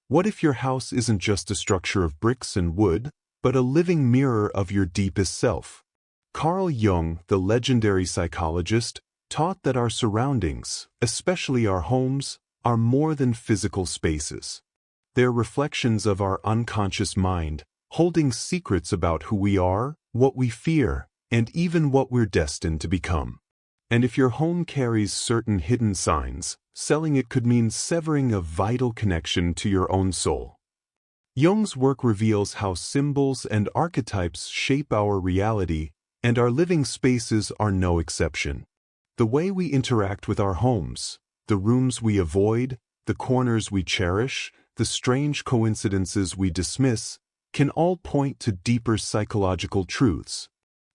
What if your house isn't just a structure of bricks and wood, but a living mirror of your deepest self? Carl Jung, the legendary psychologist, taught that our surroundings, especially our homes, are more than physical spaces. They're reflections of our unconscious mind, holding secrets about who we are, what we fear, and even what we're destined to become. And if your home carries certain hidden signs, selling it could mean severing a vital connection to your own soul. Jung's work reveals how symbols and archetypes shape our reality, and our living spaces are no exception. The way we interact with our homes, the rooms we avoid, the corners we cherish, the strange coincidences we dismiss, can all point to deeper psychological truths.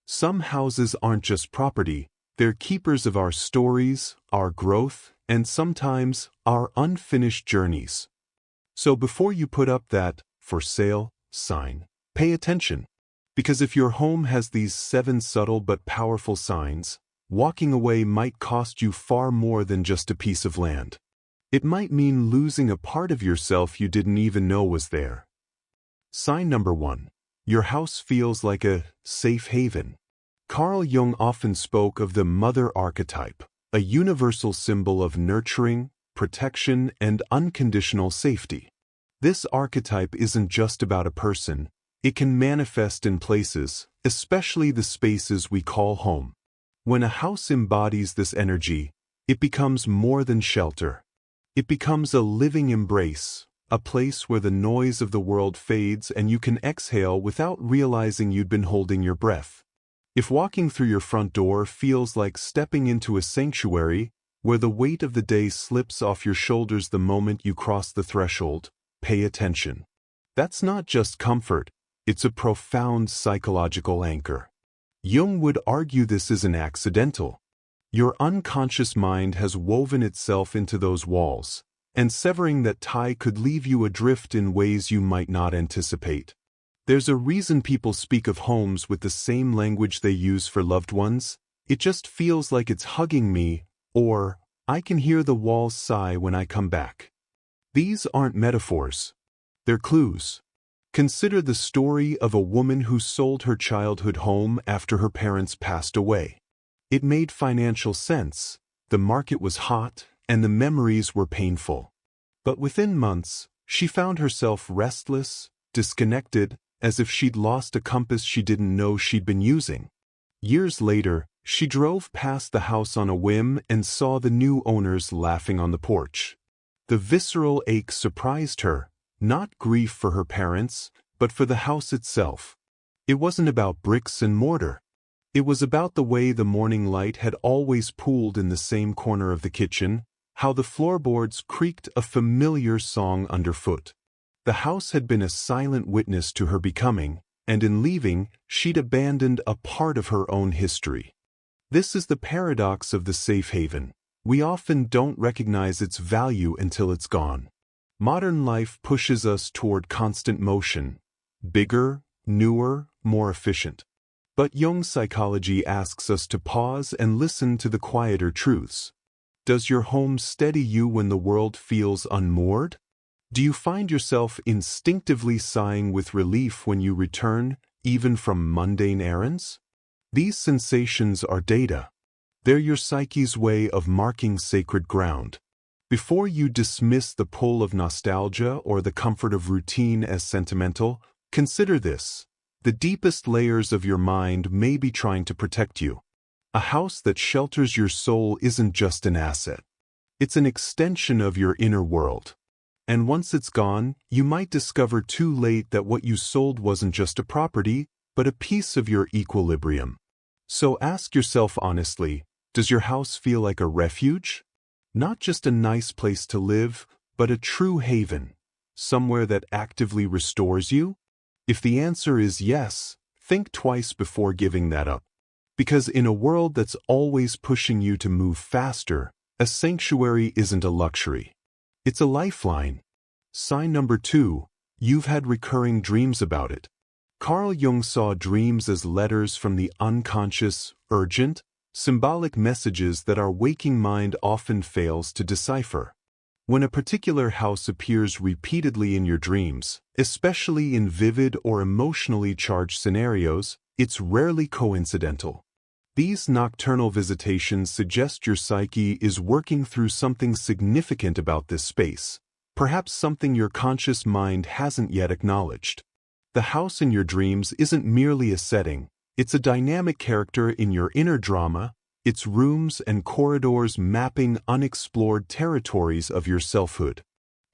Some houses aren't just property, they're keepers of our stories, our growth, and sometimes our unfinished journeys. So before you put up that "for sale" sign, pay attention. Because if your home has these 7 subtle but powerful signs, walking away might cost you far more than just a piece of land. It might mean losing a part of yourself you didn't even know was there. Sign number 1. Your house feels like a safe haven. Carl Jung often spoke of the mother archetype, a universal symbol of nurturing, protection, and unconditional safety. This archetype isn't just about a person, it can manifest in places, especially the spaces we call home. When a house embodies this energy, it becomes more than shelter. It becomes a living embrace, a place where the noise of the world fades and you can exhale without realizing you'd been holding your breath. If walking through your front door feels like stepping into a sanctuary, where the weight of the day slips off your shoulders the moment you cross the threshold, pay attention. That's not just comfort, it's a profound psychological anchor. Jung would argue this isn't accidental. Your unconscious mind has woven itself into those walls, and severing that tie could leave you adrift in ways you might not anticipate. There's a reason people speak of homes with the same language they use for loved ones. It just feels like it's hugging me, or I can hear the walls sigh when I come back. These aren't metaphors. They're clues. Consider the story of a woman who sold her childhood home after her parents passed away. It made financial sense, the market was hot, and the memories were painful. But within months, she found herself restless, disconnected, as if she'd lost a compass she didn't know she'd been using. Years later, she drove past the house on a whim and saw the new owners laughing on the porch. The visceral ache surprised her, not grief for her parents, but for the house itself. It wasn't about bricks and mortar. It was about the way the morning light had always pooled in the same corner of the kitchen, how the floorboards creaked a familiar song underfoot. The house had been a silent witness to her becoming, and in leaving, she'd abandoned a part of her own history. This is the paradox of the safe haven. We often don't recognize its value until it's gone. Modern life pushes us toward constant motion, bigger, newer, more efficient. But Jung's psychology asks us to pause and listen to the quieter truths. Does your home steady you when the world feels unmoored? Do you find yourself instinctively sighing with relief when you return, even from mundane errands? These sensations are data. They're your psyche's way of marking sacred ground. Before you dismiss the pull of nostalgia or the comfort of routine as sentimental, consider this. The deepest layers of your mind may be trying to protect you. A house that shelters your soul isn't just an asset. It's an extension of your inner world. And once it's gone, you might discover too late that what you sold wasn't just a property, but a piece of your equilibrium. So ask yourself honestly, does your house feel like a refuge? Not just a nice place to live, but a true haven, somewhere that actively restores you? If the answer is yes, think twice before giving that up. Because in a world that's always pushing you to move faster, a sanctuary isn't a luxury. It's a lifeline. Sign number 2, you've had recurring dreams about it. Carl Jung saw dreams as letters from the unconscious, urgent, symbolic messages that our waking mind often fails to decipher. When a particular house appears repeatedly in your dreams, especially in vivid or emotionally charged scenarios, it's rarely coincidental. These nocturnal visitations suggest your psyche is working through something significant about this space, perhaps something your conscious mind hasn't yet acknowledged. The house in your dreams isn't merely a setting, it's a dynamic character in your inner drama, its rooms and corridors mapping unexplored territories of your selfhood.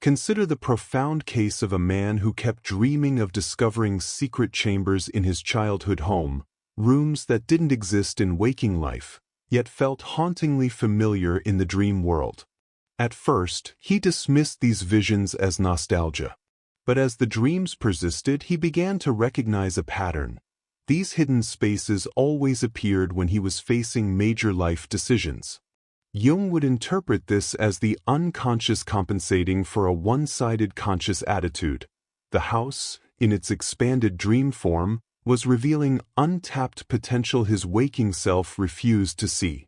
Consider the profound case of a man who kept dreaming of discovering secret chambers in his childhood home, rooms that didn't exist in waking life, yet felt hauntingly familiar in the dream world. At first, he dismissed these visions as nostalgia. But as the dreams persisted, he began to recognize a pattern. These hidden spaces always appeared when he was facing major life decisions. Jung would interpret this as the unconscious compensating for a one-sided conscious attitude. The house, in its expanded dream form, was revealing untapped potential his waking self refused to see.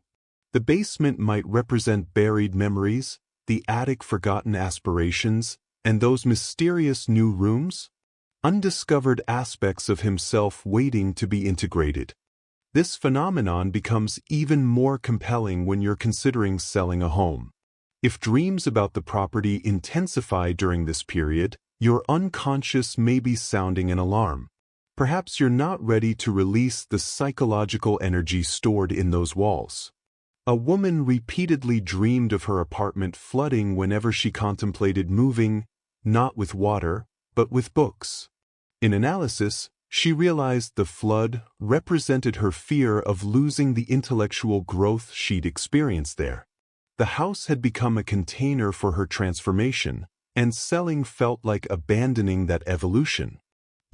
The basement might represent buried memories, the attic forgotten aspirations, and those mysterious new rooms, undiscovered aspects of himself waiting to be integrated. This phenomenon becomes even more compelling when you're considering selling a home. If dreams about the property intensify during this period, your unconscious may be sounding an alarm. Perhaps you're not ready to release the psychological energy stored in those walls. A woman repeatedly dreamed of her apartment flooding whenever she contemplated moving, not with water, but with books. In analysis, she realized the flood represented her fear of losing the intellectual growth she'd experienced there. The house had become a container for her transformation, and selling felt like abandoning that evolution.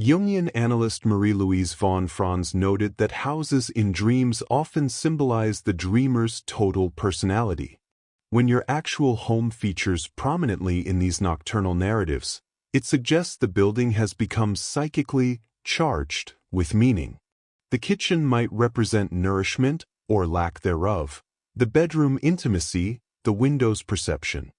Jungian analyst Marie-Louise von Franz noted that houses in dreams often symbolize the dreamer's total personality. When your actual home features prominently in these nocturnal narratives, it suggests the building has become psychically charged with meaning. The kitchen might represent nourishment or lack thereof, the bedroom intimacy, the window's perception.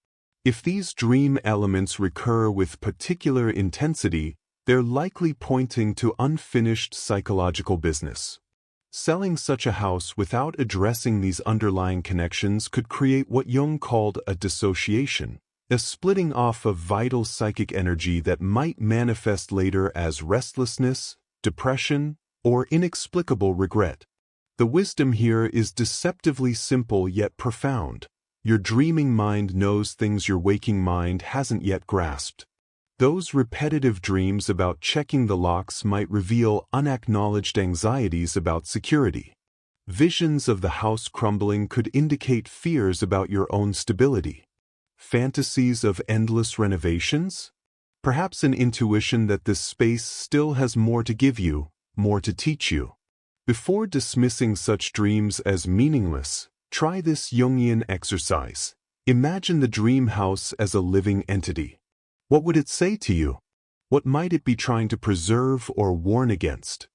If these dream elements recur with particular intensity, they're likely pointing to unfinished psychological business. Selling such a house without addressing these underlying connections could create what Jung called a dissociation, a splitting off of vital psychic energy that might manifest later as restlessness, depression, or inexplicable regret. The wisdom here is deceptively simple yet profound. Your dreaming mind knows things your waking mind hasn't yet grasped. Those repetitive dreams about checking the locks might reveal unacknowledged anxieties about security. Visions of the house crumbling could indicate fears about your own stability. Fantasies of endless renovations? Perhaps an intuition that this space still has more to give you, more to teach you. Before dismissing such dreams as meaningless, try this Jungian exercise. Imagine the dream house as a living entity. What would it say to you? What might it be trying to preserve or warn against?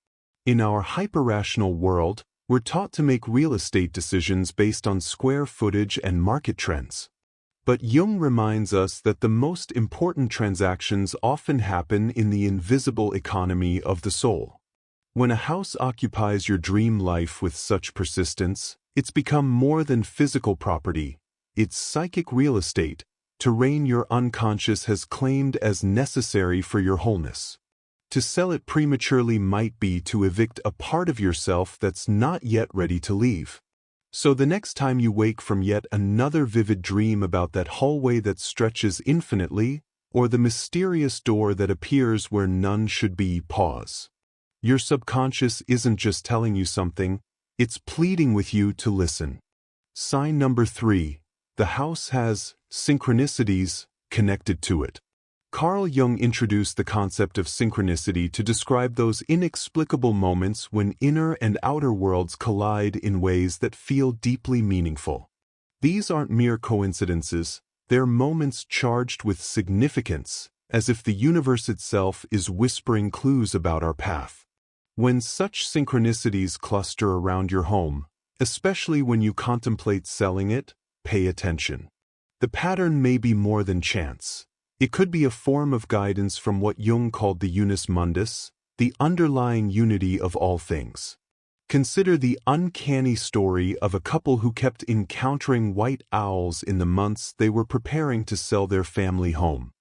In our hyper-rational world, we're taught to make real estate decisions based on square footage and market trends. But Jung reminds us that the most important transactions often happen in the invisible economy of the soul. When a house occupies your dream life with such persistence, it's become more than physical property. It's psychic real estate, terrain your unconscious has claimed as necessary for your wholeness. To sell it prematurely might be to evict a part of yourself that's not yet ready to leave. So the next time you wake from yet another vivid dream about that hallway that stretches infinitely, or the mysterious door that appears where none should be, pause. Your subconscious isn't just telling you something, it's pleading with you to listen. Sign number 3. The house has synchronicities connected to it. Carl Jung introduced the concept of synchronicity to describe those inexplicable moments when inner and outer worlds collide in ways that feel deeply meaningful. These aren't mere coincidences, they're moments charged with significance, as if the universe itself is whispering clues about our path. When such synchronicities cluster around your home, especially when you contemplate selling it, pay attention. The pattern may be more than chance. It could be a form of guidance from what Jung called the unus mundus, the underlying unity of all things. Consider the uncanny story of a couple who kept encountering white owls in the months they were preparing to sell their family home.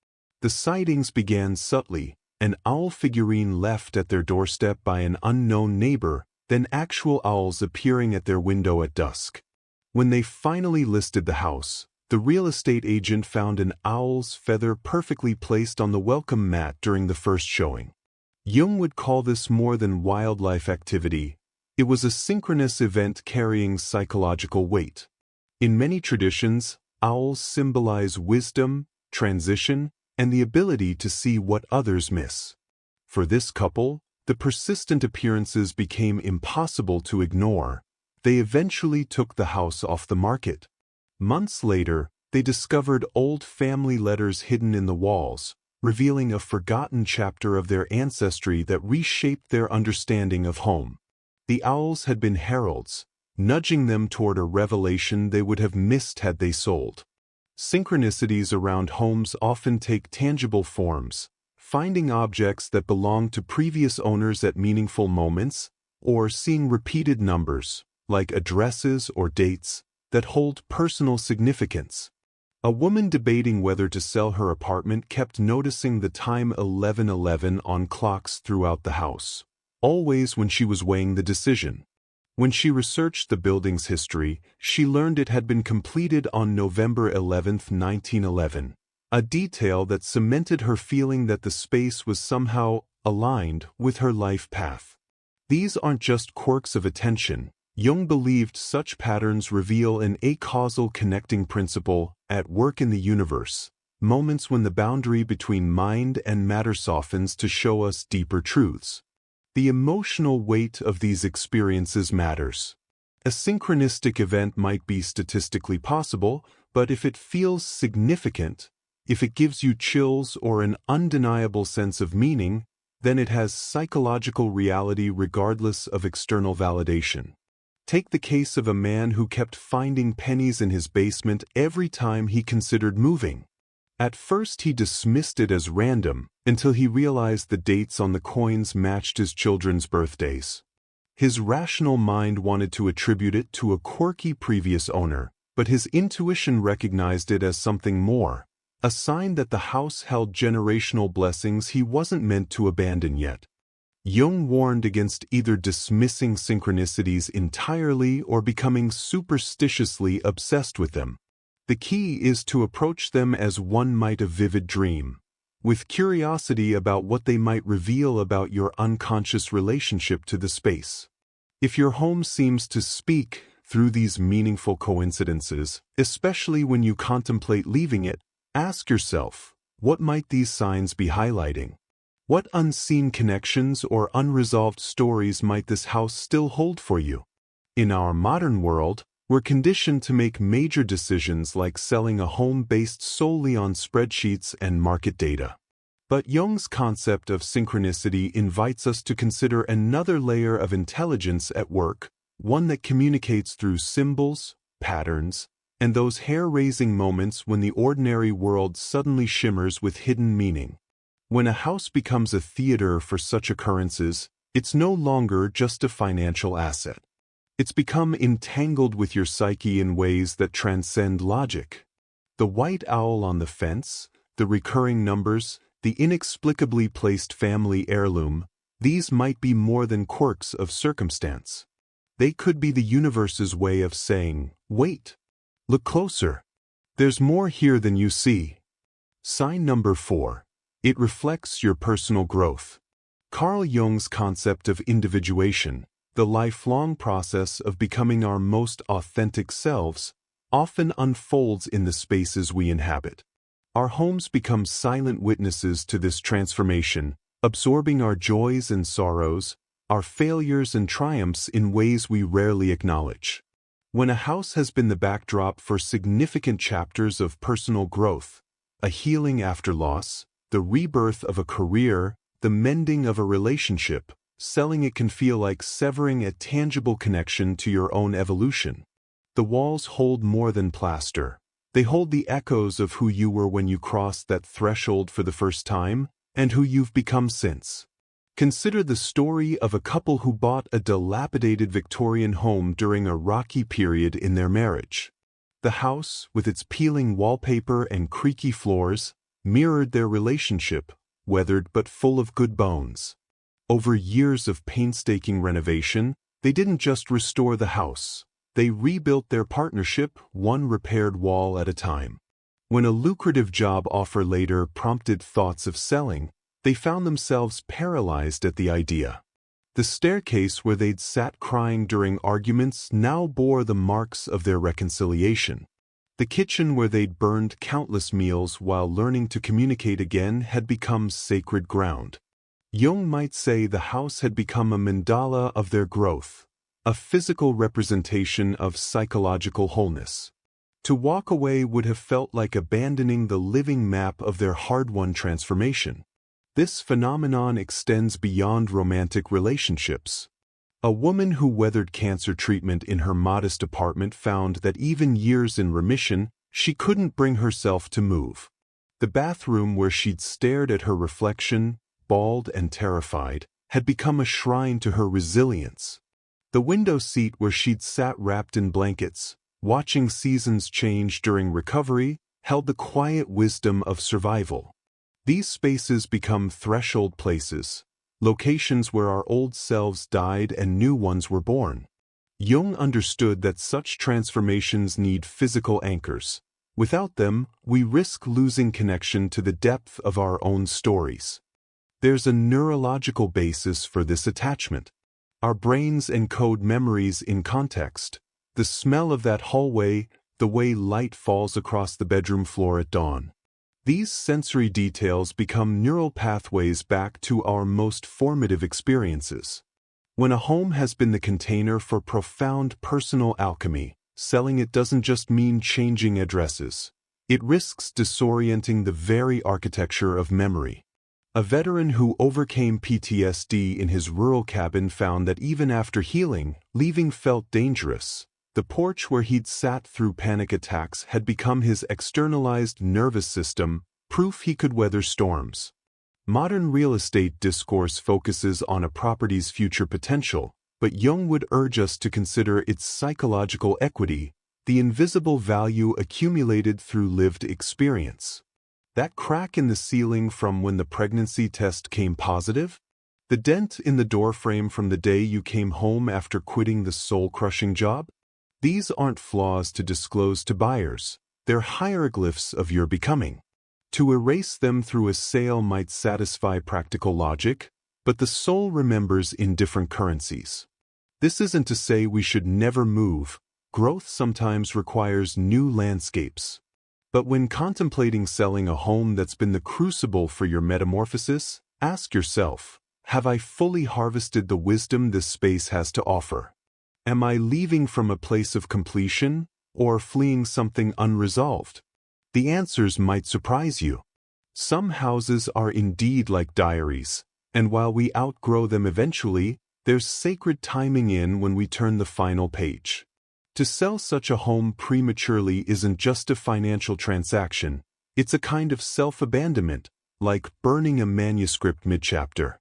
The sightings began subtly, an owl figurine left at their doorstep by an unknown neighbor, then actual owls appearing at their window at dusk. When they finally listed the house, the real estate agent found an owl's feather perfectly placed on the welcome mat during the first showing. Jung would call this more than wildlife activity. It was a synchronous event carrying psychological weight. In many traditions, owls symbolize wisdom, transition, and the ability to see what others miss. For this couple, the persistent appearances became impossible to ignore. They eventually took the house off the market. Months later, they discovered old family letters hidden in the walls, revealing a forgotten chapter of their ancestry that reshaped their understanding of home. The owls had been heralds, nudging them toward a revelation they would have missed had they sold. Synchronicities around homes often take tangible forms, finding objects that belong to previous owners at meaningful moments, or seeing repeated numbers, like addresses or dates, that hold personal significance. A woman debating whether to sell her apartment kept noticing the time 11:11 on clocks throughout the house, always when she was weighing the decision. When she researched the building's history, she learned it had been completed on November 11, 1911, a detail that cemented her feeling that the space was somehow aligned with her life path. These aren't just quirks of attention. Jung believed such patterns reveal an acausal connecting principle at work in the universe, moments when the boundary between mind and matter softens to show us deeper truths. The emotional weight of these experiences matters. A synchronistic event might be statistically possible, but if it feels significant, if it gives you chills or an undeniable sense of meaning, then it has psychological reality regardless of external validation. Take the case of a man who kept finding pennies in his basement every time he considered moving. At first he dismissed it as random, until he realized the dates on the coins matched his children's birthdays. His rational mind wanted to attribute it to a quirky previous owner, but his intuition recognized it as something more, a sign that the house held generational blessings he wasn't meant to abandon yet. Jung warned against either dismissing synchronicities entirely or becoming superstitiously obsessed with them. The key is to approach them as one might a vivid dream, with curiosity about what they might reveal about your unconscious relationship to the space. If your home seems to speak through these meaningful coincidences, especially when you contemplate leaving it, ask yourself, what might these signs be highlighting? What unseen connections or unresolved stories might this house still hold for you? In our modern world, we're conditioned to make major decisions like selling a home based solely on spreadsheets and market data. But Jung's concept of synchronicity invites us to consider another layer of intelligence at work, one that communicates through symbols, patterns, and those hair-raising moments when the ordinary world suddenly shimmers with hidden meaning. When a house becomes a theater for such occurrences, it's no longer just a financial asset. It's become entangled with your psyche in ways that transcend logic. The white owl on the fence, the recurring numbers, the inexplicably placed family heirloom, these might be more than quirks of circumstance. They could be the universe's way of saying, wait, look closer. There's more here than you see. Sign number 4. It reflects your personal growth. Carl Jung's concept of individuation, the lifelong process of becoming our most authentic selves, often unfolds in the spaces we inhabit. Our homes become silent witnesses to this transformation, absorbing our joys and sorrows, our failures and triumphs in ways we rarely acknowledge. When a house has been the backdrop for significant chapters of personal growth, a healing after loss, the rebirth of a career, the mending of a relationship, selling it can feel like severing a tangible connection to your own evolution. The walls hold more than plaster. They hold the echoes of who you were when you crossed that threshold for the first time, and who you've become since. Consider the story of a couple who bought a dilapidated Victorian home during a rocky period in their marriage. The house, with its peeling wallpaper and creaky floors, mirrored their relationship, weathered but full of good bones. Over years of painstaking renovation, they didn't just restore the house. They rebuilt their partnership, one repaired wall at a time. When a lucrative job offer later prompted thoughts of selling, they found themselves paralyzed at the idea. The staircase where they'd sat crying during arguments now bore the marks of their reconciliation. The kitchen where they'd burned countless meals while learning to communicate again had become sacred ground. Jung might say the house had become a mandala of their growth, a physical representation of psychological wholeness. To walk away would have felt like abandoning the living map of their hard-won transformation. This phenomenon extends beyond romantic relationships. A woman who weathered cancer treatment in her modest apartment found that even years in remission, she couldn't bring herself to move. The bathroom where she'd stared at her reflection, bald and terrified, had become a shrine to her resilience. The window seat where she'd sat wrapped in blankets, watching seasons change during recovery, held the quiet wisdom of survival. These spaces become threshold places, locations where our old selves died and new ones were born. Jung understood that such transformations need physical anchors. Without them, we risk losing connection to the depth of our own stories. There's a neurological basis for this attachment. Our brains encode memories in context. The smell of that hallway, the way light falls across the bedroom floor at dawn. These sensory details become neural pathways back to our most formative experiences. When a home has been the container for profound personal alchemy, selling it doesn't just mean changing addresses. It risks disorienting the very architecture of memory. A veteran who overcame PTSD in his rural cabin found that even after healing, leaving felt dangerous. The porch where he'd sat through panic attacks had become his externalized nervous system, proof he could weather storms. Modern real estate discourse focuses on a property's future potential, but Jung would urge us to consider its psychological equity, the invisible value accumulated through lived experience. That crack in the ceiling from when the pregnancy test came positive? The dent in the doorframe from the day you came home after quitting the soul-crushing job? These aren't flaws to disclose to buyers, they're hieroglyphs of your becoming. To erase them through a sale might satisfy practical logic, but the soul remembers in different currencies. This isn't to say we should never move. Growth sometimes requires new landscapes. But when contemplating selling a home that's been the crucible for your metamorphosis, ask yourself, have I fully harvested the wisdom this space has to offer? Am I leaving from a place of completion, or fleeing something unresolved? The answers might surprise you. Some houses are indeed like diaries, and while we outgrow them eventually, there's sacred timing in when we turn the final page. To sell such a home prematurely isn't just a financial transaction, it's a kind of self-abandonment, like burning a manuscript mid-chapter.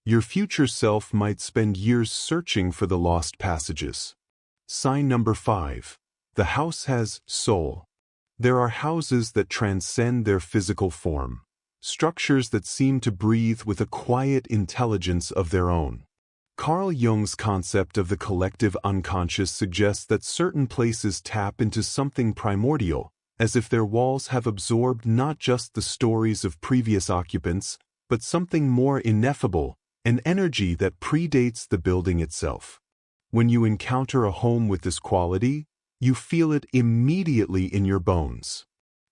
Your future self might spend years searching for the lost passages. Sign number 5. The house has soul. There are houses that transcend their physical form, structures that seem to breathe with a quiet intelligence of their own. Carl Jung's concept of the collective unconscious suggests that certain places tap into something primordial, as if their walls have absorbed not just the stories of previous occupants, but something more ineffable, an energy that predates the building itself. When you encounter a home with this quality, you feel it immediately in your bones.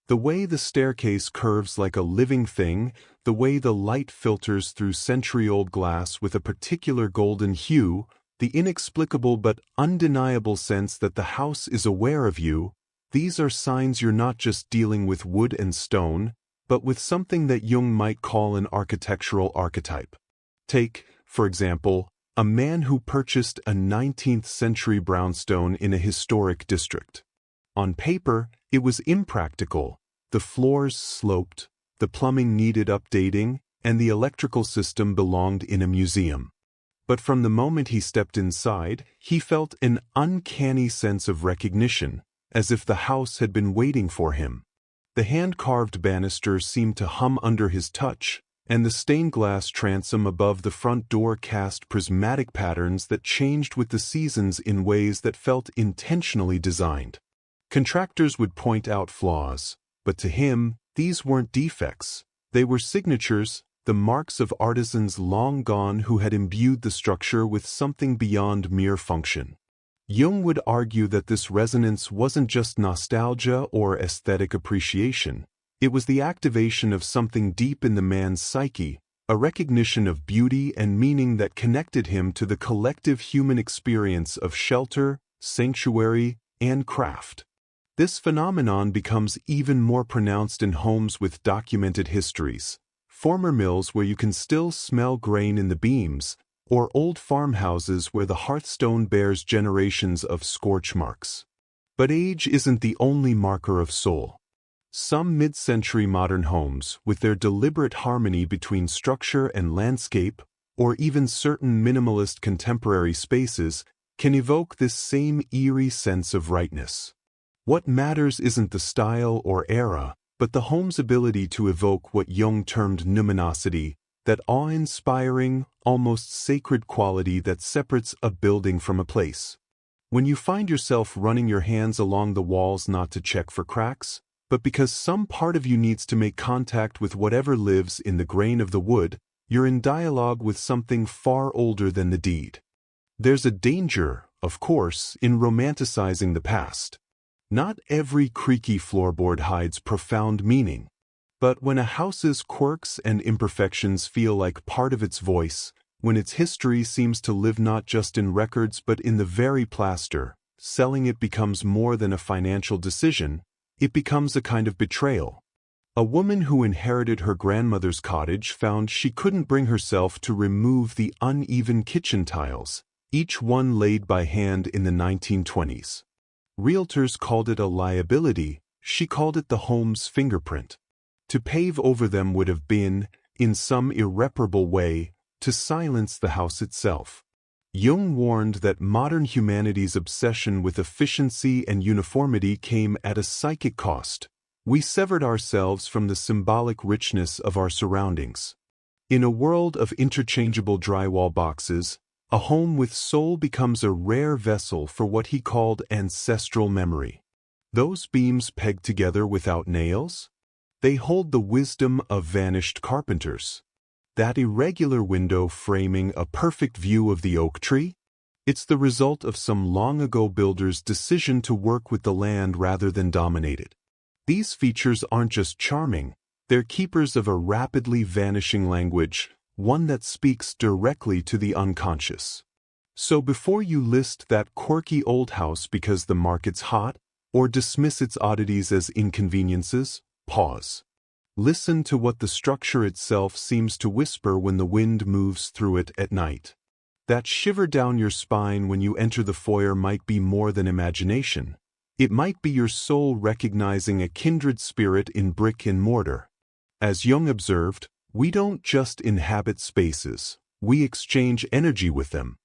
The way the staircase curves like a living thing, the way the light filters through century-old glass with a particular golden hue, the inexplicable but undeniable sense that the house is aware of you, these are signs you're not just dealing with wood and stone, but with something that Jung might call an architectural archetype. Take, for example, a man who purchased a 19th-century brownstone in a historic district. On paper, It was impractical. The floors sloped, the plumbing needed updating, and the electrical system belonged in a museum. But from the moment he stepped inside, he felt an uncanny sense of recognition, as if the house had been waiting for him. The hand-carved banister seemed to hum under his touch, and the stained glass transom above the front door cast prismatic patterns that changed with the seasons in ways that felt intentionally designed. Contractors would point out flaws, but to him, these weren't defects. They were signatures, the marks of artisans long gone who had imbued the structure with something beyond mere function. Jung would argue that this resonance wasn't just nostalgia or aesthetic appreciation. It was the activation of something deep in the man's psyche, a recognition of beauty and meaning that connected him to the collective human experience of shelter, sanctuary, and craft. This phenomenon becomes even more pronounced in homes with documented histories, former mills where you can still smell grain in the beams, or old farmhouses where the hearthstone bears generations of scorch marks. But age isn't the only marker of soul. Some mid-century modern homes, with their deliberate harmony between structure and landscape, or even certain minimalist contemporary spaces, can evoke this same eerie sense of rightness. What matters isn't the style or era, but the home's ability to evoke what Jung termed numinosity, that awe-inspiring, almost sacred quality that separates a building from a place. When you find yourself running your hands along the walls not to check for cracks, but because some part of you needs to make contact with whatever lives in the grain of the wood, you're in dialogue with something far older than the deed. There's a danger, of course, in romanticizing the past. Not every creaky floorboard hides profound meaning. But when a house's quirks and imperfections feel like part of its voice, when its history seems to live not just in records but in the very plaster, selling it becomes more than a financial decision, it becomes a kind of betrayal. A woman who inherited her grandmother's cottage found she couldn't bring herself to remove the uneven kitchen tiles, each one laid by hand in the 1920s. Realtors called it a liability, she called it the home's fingerprint. To pave over them would have been, in some irreparable way, to silence the house itself. Jung warned that modern humanity's obsession with efficiency and uniformity came at a psychic cost. We severed ourselves from the symbolic richness of our surroundings. In a world of interchangeable drywall boxes, a home with soul becomes a rare vessel for what he called ancestral memory. Those beams pegged together without nails? They hold the wisdom of vanished carpenters. That irregular window framing a perfect view of the oak tree? It's the result of some long-ago builder's decision to work with the land rather than dominate it. These features aren't just charming, they're keepers of a rapidly vanishing language, one that speaks directly to the unconscious. So before you list that quirky old house because the market's hot, or dismiss its oddities as inconveniences, pause. Listen to what the structure itself seems to whisper when the wind moves through it at night. That shiver down your spine when you enter the foyer might be more than imagination. It might be your soul recognizing a kindred spirit in brick and mortar. As Jung observed, we don't just inhabit spaces, we exchange energy with them.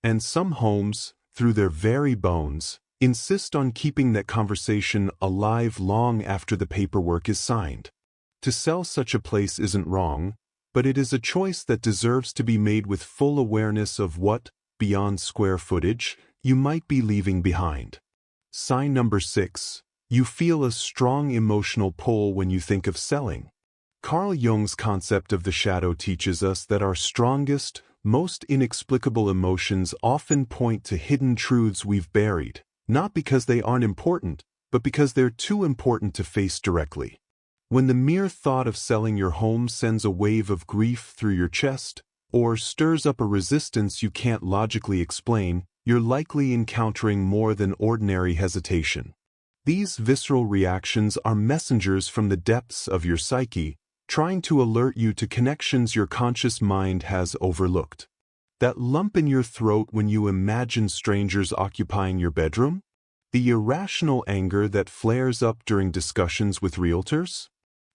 And some homes, through their very bones, insist on keeping that conversation alive long after the paperwork is signed. To sell such a place isn't wrong, but it is a choice that deserves to be made with full awareness of what, beyond square footage, you might be leaving behind. Sign number 6. You feel a strong emotional pull when you think of selling. Carl Jung's concept of the shadow teaches us that our strongest, most inexplicable emotions often point to hidden truths we've buried, not because they aren't important, but because they're too important to face directly. When the mere thought of selling your home sends a wave of grief through your chest, or stirs up a resistance you can't logically explain, you're likely encountering more than ordinary hesitation. These visceral reactions are messengers from the depths of your psyche, trying to alert you to connections your conscious mind has overlooked. That lump in your throat when you imagine strangers occupying your bedroom? The irrational anger that flares up during discussions with realtors?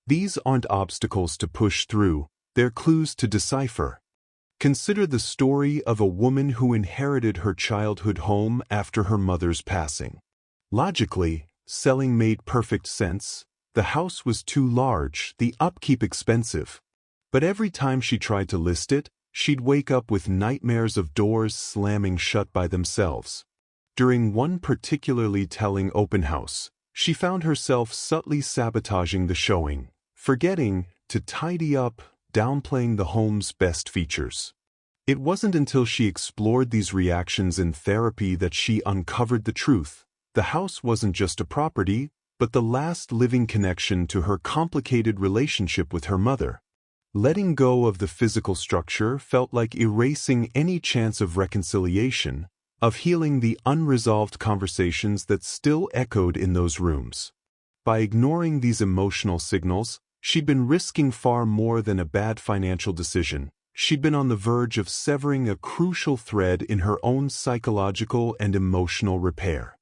These aren't obstacles to push through, they're clues to decipher. Consider the story of a woman who inherited her childhood home after her mother's passing. Logically, selling made perfect sense. The house was too large, the upkeep expensive. But every time she tried to list it, she'd wake up with nightmares of doors slamming shut by themselves. During one particularly telling open house, she found herself subtly sabotaging the showing, forgetting to tidy up, downplaying the home's best features. It wasn't until she explored these reactions in therapy that she uncovered the truth. The house wasn't just a property, but the last living connection to her complicated relationship with her mother. Letting go of the physical structure felt like erasing any chance of reconciliation, of healing the unresolved conversations that still echoed in those rooms. By ignoring these emotional signals, she'd been risking far more than a bad financial decision. She'd been on the verge of severing a crucial thread in her own psychological and emotional repair.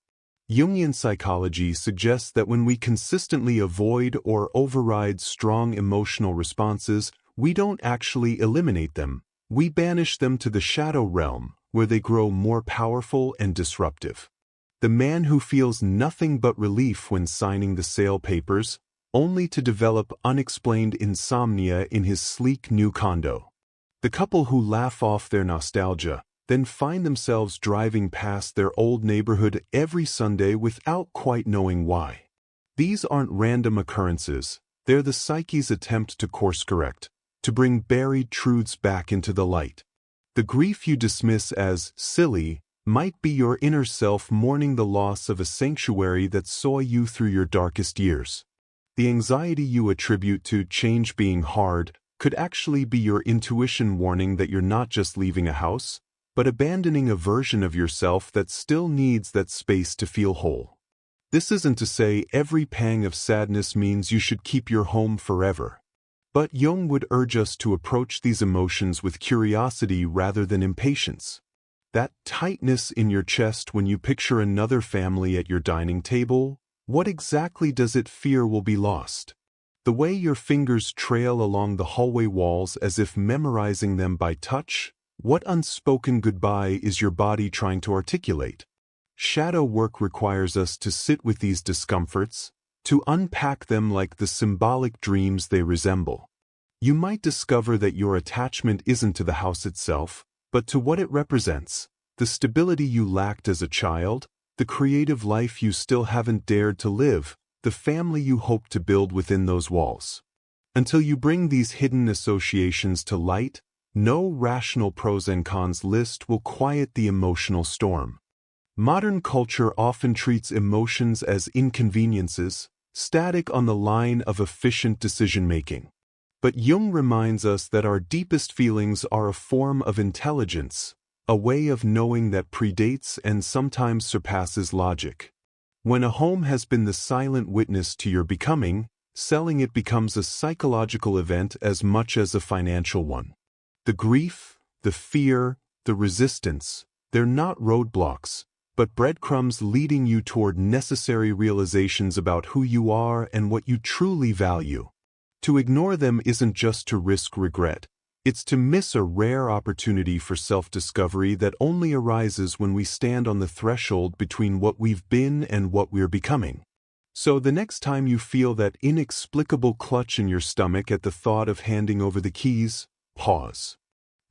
Jungian psychology suggests that when we consistently avoid or override strong emotional responses, we don't actually eliminate them. We banish them to the shadow realm, where they grow more powerful and disruptive. The man who feels nothing but relief when signing the sale papers, only to develop unexplained insomnia in his sleek new condo. The couple who laugh off their nostalgia, then find themselves driving past their old neighborhood every Sunday without quite knowing why. These aren't random occurrences, they're the psyche's attempt to course-correct, to bring buried truths back into the light. The grief you dismiss as silly might be your inner self mourning the loss of a sanctuary that saw you through your darkest years. The anxiety you attribute to change being hard could actually be your intuition warning that you're not just leaving a house, but abandoning a version of yourself that still needs that space to feel whole. This isn't to say every pang of sadness means you should keep your home forever. But Jung would urge us to approach these emotions with curiosity rather than impatience. That tightness in your chest when you picture another family at your dining table, what exactly does it fear will be lost? The way your fingers trail along the hallway walls as if memorizing them by touch, what unspoken goodbye is your body trying to articulate? Shadow work requires us to sit with these discomforts, to unpack them like the symbolic dreams they resemble. You might discover that your attachment isn't to the house itself, but to what it represents, the stability you lacked as a child, the creative life you still haven't dared to live, the family you hope to build within those walls. Until you bring these hidden associations to light, no rational pros and cons list will quiet the emotional storm. Modern culture often treats emotions as inconveniences, static on the line of efficient decision-making. But Jung reminds us that our deepest feelings are a form of intelligence, a way of knowing that predates and sometimes surpasses logic. When a home has been the silent witness to your becoming, selling it becomes a psychological event as much as a financial one. The grief, the fear, the resistance, they're not roadblocks, but breadcrumbs leading you toward necessary realizations about who you are and what you truly value. To ignore them isn't just to risk regret, it's to miss a rare opportunity for self-discovery that only arises when we stand on the threshold between what we've been and what we're becoming. So the next time you feel that inexplicable clutch in your stomach at the thought of handing over the keys, pause.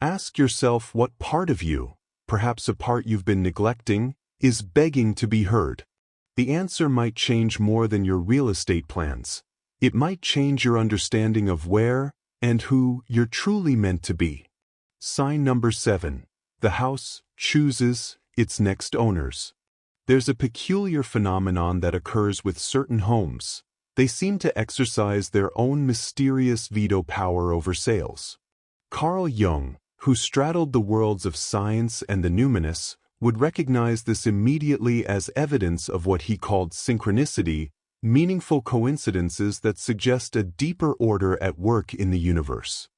Ask yourself what part of you, perhaps a part you've been neglecting, is begging to be heard. The answer might change more than your real estate plans. It might change your understanding of where and who you're truly meant to be. Sign number 7. The house chooses its next owners. There's a peculiar phenomenon that occurs with certain homes. They seem to exercise their own mysterious veto power over sales. Carl Jung, who straddled the worlds of science and the numinous, would recognize this immediately as evidence of what he called synchronicity, meaningful coincidences that suggest a deeper order at work in the universe.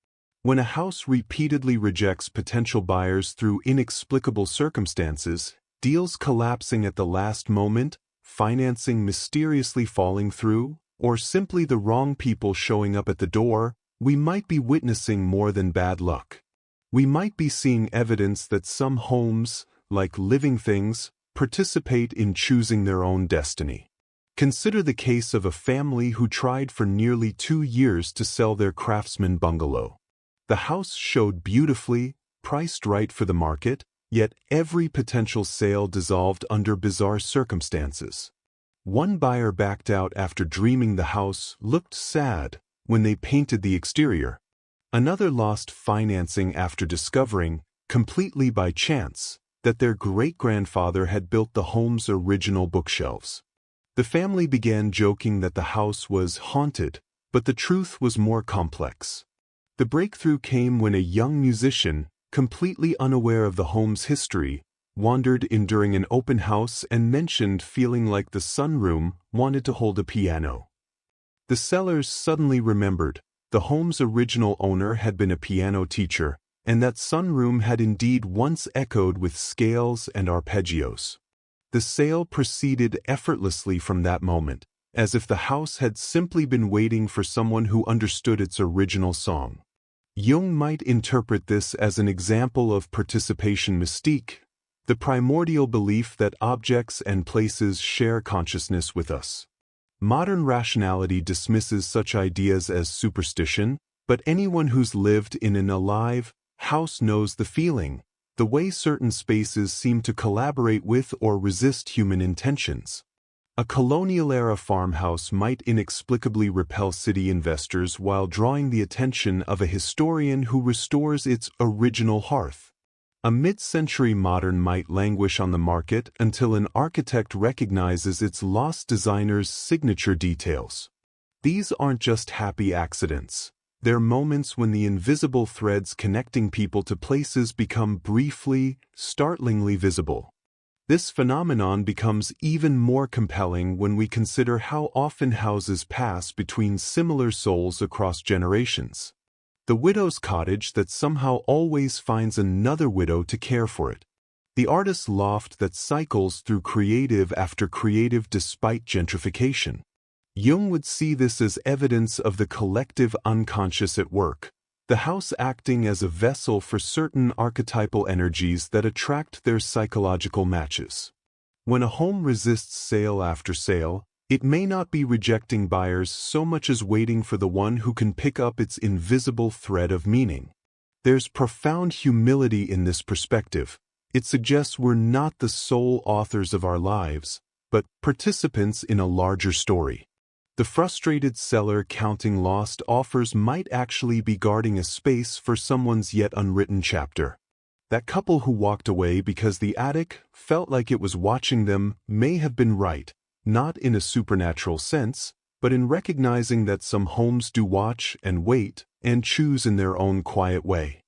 When a house repeatedly rejects potential buyers through inexplicable circumstances, deals collapsing at the last moment, financing mysteriously falling through, or simply the wrong people showing up at the door, we might be witnessing more than bad luck. We might be seeing evidence that some homes, like living things, participate in choosing their own destiny. Consider the case of a family who tried for nearly 2 years to sell their craftsman bungalow. The house showed beautifully, priced right for the market, yet every potential sale dissolved under bizarre circumstances. One buyer backed out after dreaming the house looked sad when they painted the exterior. Another lost financing after discovering, completely by chance, that their great-grandfather had built the home's original bookshelves. The family began joking that the house was haunted, but the truth was more complex. The breakthrough came when a young musician, completely unaware of the home's history, wandered in during an open house and mentioned feeling like the sunroom wanted to hold a piano. The sellers suddenly remembered the home's original owner had been a piano teacher, and that sunroom had indeed once echoed with scales and arpeggios. The sale proceeded effortlessly from that moment, as if the house had simply been waiting for someone who understood its original song. Jung might interpret this as an example of participation mystique, the primordial belief that objects and places share consciousness with us. Modern rationality dismisses such ideas as superstition, but anyone who's lived in an alive house knows the feeling, the way certain spaces seem to collaborate with or resist human intentions. A colonial-era farmhouse might inexplicably repel city investors while drawing the attention of a historian who restores its original hearth. A mid-century modern might languish on the market until an architect recognizes its lost designer's signature details. These aren't just happy accidents. They're moments when the invisible threads connecting people to places become briefly, startlingly visible. This phenomenon becomes even more compelling when we consider how often houses pass between similar souls across generations. The widow's cottage that somehow always finds another widow to care for it. The artist's loft that cycles through creative after creative despite gentrification. Jung would see this as evidence of the collective unconscious at work, the house acting as a vessel for certain archetypal energies that attract their psychological matches. When a home resists sale after sale, it may not be rejecting buyers so much as waiting for the one who can pick up its invisible thread of meaning. There's profound humility in this perspective. It suggests we're not the sole authors of our lives, but participants in a larger story. The frustrated seller counting lost offers might actually be guarding a space for someone's yet unwritten chapter. That couple who walked away because the attic felt like it was watching them may have been right, not in a supernatural sense, but in recognizing that some homes do watch and wait and choose in their own quiet way.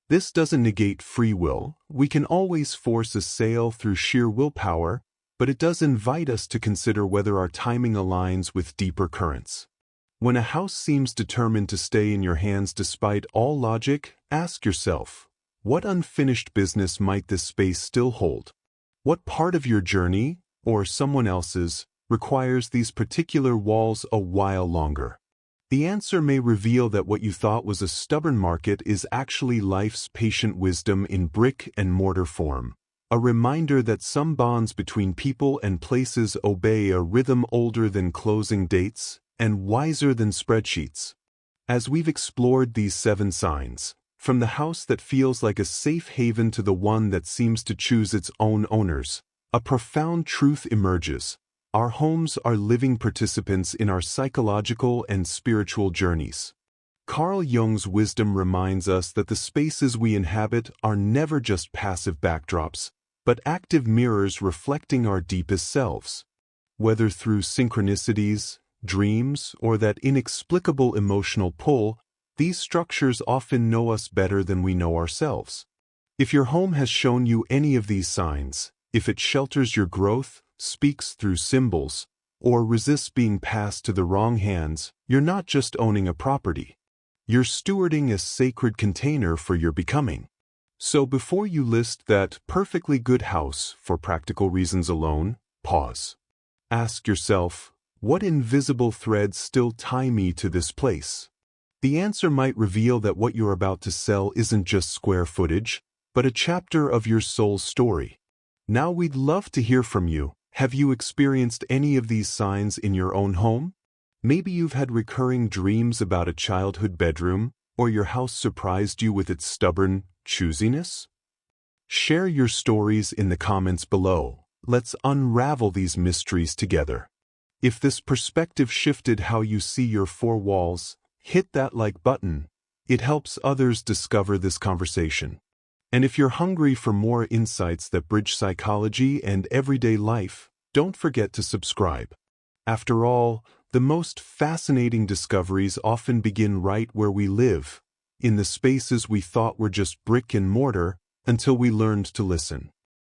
This doesn't negate free will. We can always force a sale through sheer willpower, but it does invite us to consider whether our timing aligns with deeper currents. When a house seems determined to stay in your hands despite all logic, ask yourself, what unfinished business might this space still hold? What part of your journey, or someone else's, requires these particular walls a while longer? The answer may reveal that what you thought was a stubborn market is actually life's patient wisdom in brick and mortar form. A reminder that some bonds between people and places obey a rhythm older than closing dates and wiser than spreadsheets. As we've explored these 7 signs, from the house that feels like a safe haven to the one that seems to choose its own owners, a profound truth emerges. Our homes are living participants in our psychological and spiritual journeys. Carl Jung's wisdom reminds us that the spaces we inhabit are never just passive backdrops, but active mirrors reflecting our deepest selves. Whether through synchronicities, dreams, or that inexplicable emotional pull, these structures often know us better than we know ourselves. If your home has shown you any of these signs, if it shelters your growth, speaks through symbols, or resists being passed to the wrong hands, you're not just owning a property. You're stewarding a sacred container for your becoming. So before you list that perfectly good house for practical reasons alone, pause. Ask yourself, what invisible threads still tie me to this place? The answer might reveal that what you're about to sell isn't just square footage, but a chapter of your soul's story. Now we'd love to hear from you. Have you experienced any of these signs in your own home? Maybe you've had recurring dreams about a childhood bedroom, or your house surprised you with its stubborn choosiness? Share your stories in the comments below. Let's unravel these mysteries together. If this perspective shifted how you see your four walls, hit that like button. It helps others discover this conversation. And if you're hungry for more insights that bridge psychology and everyday life, don't forget to subscribe. After all, the most fascinating discoveries often begin right where we live, in the spaces we thought were just brick and mortar, until we learned to listen.